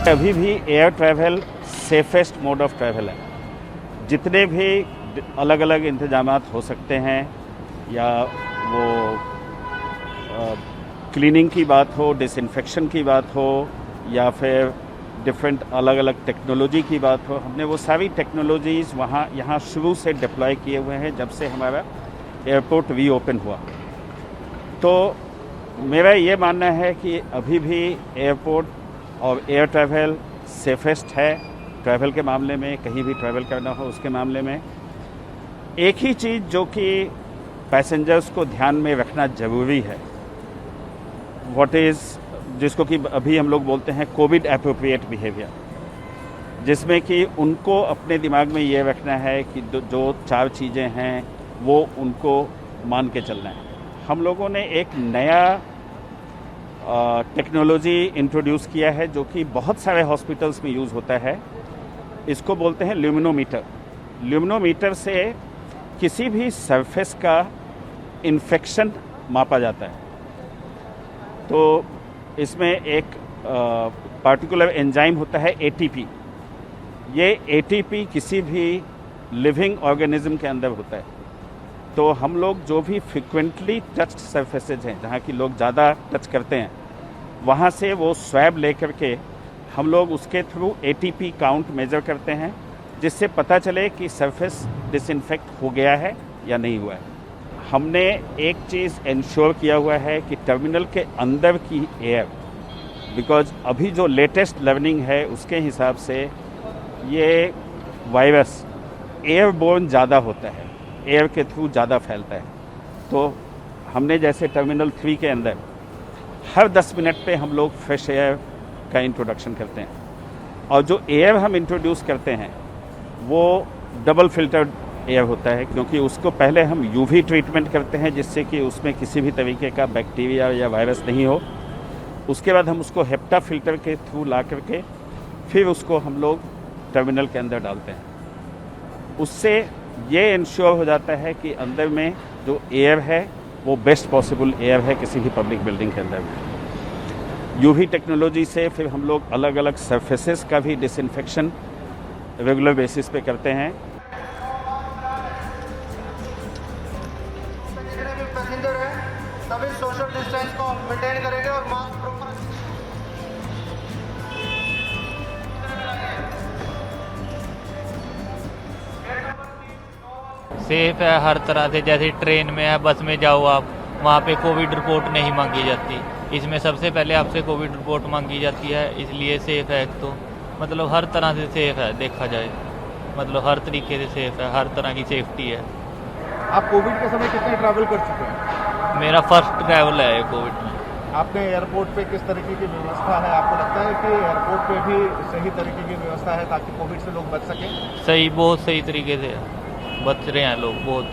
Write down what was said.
अभी भी air travel safest mode of travel है। जितने भी अलग अलग इंतजामात हो सकते हैं, या वो क्लीनिंग की बात हो, डिसइंफेक्शन की बात हो, या फिर डिफरेंट अलग अलग टेक्नोलॉजी की बात हो, हमने वो सारी टेक्नोलॉजीज़ यहाँ शुरू से डिप्लॉय किए हुए हैं जब से हमारा एयरपोर्ट रीओपन हुआ। तो मेरा ये मानना है कि अभी भी एयरपोर्ट और एयर ट्रैवल सेफेस्ट है ट्रैवल के मामले में। कहीं भी ट्रैवल करना हो उसके मामले में एक ही चीज़ जो कि पैसेंजर्स को ध्यान में रखना ज़रूरी है, व्हाट इज़, जिसको कि अभी हम लोग बोलते हैं कोविड एप्रोप्रिएट बिहेवियर, जिसमें कि उनको अपने दिमाग में ये रखना है कि जो 4 चीज़ें हैं वो उनको मान के चलना है। हम लोगों ने एक नया टेक्नोलॉजी इंट्रोड्यूस किया है जो कि बहुत सारे हॉस्पिटल्स में यूज़ होता है। इसको बोलते हैं ल्यूमिनोमीटर। ल्यूमिनोमीटर से किसी भी सरफेस का इन्फेक्शन मापा जाता है। तो इसमें एक पार्टिकुलर एंजाइम होता है एटीपी। ये एटीपी किसी भी लिविंग ऑर्गेनिज्म के अंदर होता है। तो हम लोग जो भी फ्रिक्वेंटली टच्ड सरफेसेज हैं, जहाँ की लोग ज़्यादा टच करते हैं, वहाँ से वो स्वैब लेकर के हम लोग उसके थ्रू एटीपी काउंट मेजर करते हैं, जिससे पता चले कि सरफेस डिसइंफेक्ट हो गया है या नहीं हुआ है। हमने एक चीज़ इंश्योर किया हुआ है कि टर्मिनल के अंदर की एयर, बिकॉज अभी जो लेटेस्ट लर्निंग है उसके हिसाब से ये वायरस एयरबोर्न ज़्यादा होता है, एयर के थ्रू ज़्यादा फैलता है। तो हमने जैसे टर्मिनल 3 के अंदर हर 10 मिनट पे हम लोग फ्रेश एयर का इंट्रोडक्शन करते हैं, और जो एयर हम इंट्रोड्यूस करते हैं वो डबल फिल्टर्ड एयर होता है, क्योंकि उसको पहले हम यूवी ट्रीटमेंट करते हैं जिससे कि उसमें किसी भी तरीके का बैक्टीरिया या वायरस नहीं हो। उसके बाद हम उसको हेप्टा फिल्टर के थ्रू ला करके फिर उसको हम लोग टर्मिनल के अंदर डालते हैं। उससे ये इंश्योर हो जाता है कि अंदर में जो एयर है वो बेस्ट पॉसिबल एयर है किसी भी पब्लिक बिल्डिंग के अंदर में। यूवी टेक्नोलॉजी से फिर हम लोग अलग अलग सरफेसेस का भी डिसइंफेक्शन रेगुलर बेसिस पे करते हैं। जितने भी पैसेंजर हैं सभी सोशल डिस्टेंस को मेंटेन करेंगे और मास्क प्रॉपर सेफ है हर तरह से। जैसे ट्रेन में है, बस में जाओ आप, वहाँ पे कोविड रिपोर्ट नहीं मांगी जाती। इसमें सबसे पहले आपसे कोविड रिपोर्ट मांगी जाती है, इसलिए सेफ है। एक तो मतलब हर तरह से सेफ है, देखा जाए मतलब हर तरीके से सेफ है, हर तरह की सेफ्टी है। आप कोविड के समय कितने ट्रैवल कर चुके हैं? मेरा फर्स्ट ट्रैवल है कोविड में। आपने एयरपोर्ट पे किस तरीके की व्यवस्था है? आपको लगता है कि एयरपोर्ट पे भी सही तरीके की व्यवस्था है ताकि कोविड से लोग बच सकें? सही, बहुत सही तरीके से बच रहे हैं लोग बहुत।